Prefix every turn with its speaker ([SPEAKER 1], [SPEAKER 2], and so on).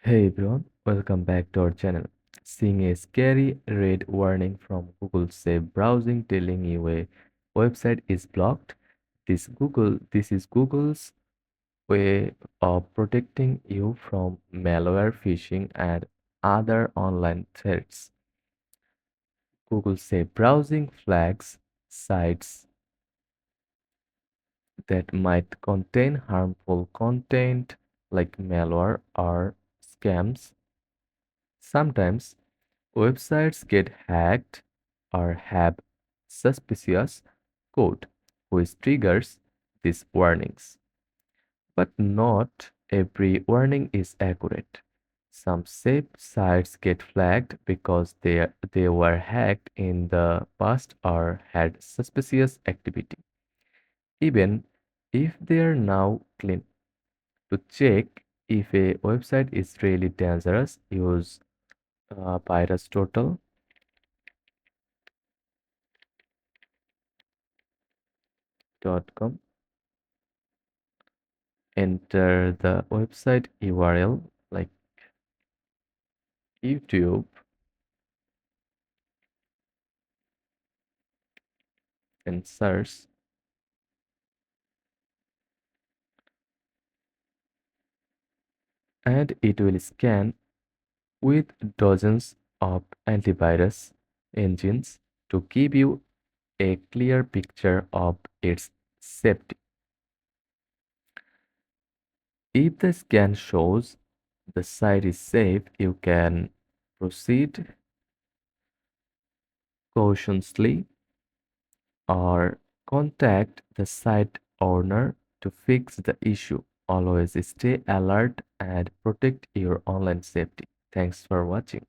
[SPEAKER 1] Hey everyone, welcome back to our channel. Seeing a scary red warning from Google say browsing telling you a website is blocked. This is Google's way of protecting you from malware, phishing, and other online threats. Google say browsing flags sites that might contain harmful content like malware or scams. Sometimes websites get hacked or have suspicious code, which triggers these warnings. But not every warning is accurate. Some safe sites get flagged because they were hacked in the past or had suspicious activity, even if they are now clean. To check if a website is really dangerous, use VirusTotal.com. Enter the website URL like YouTube and search, and it will scan with dozens of antivirus engines to give you a clear picture of its safety. If the scan shows the site is safe, you can proceed cautiously or contact the site owner to fix the issue. Always stay alert and protect your online safety. Thanks for watching.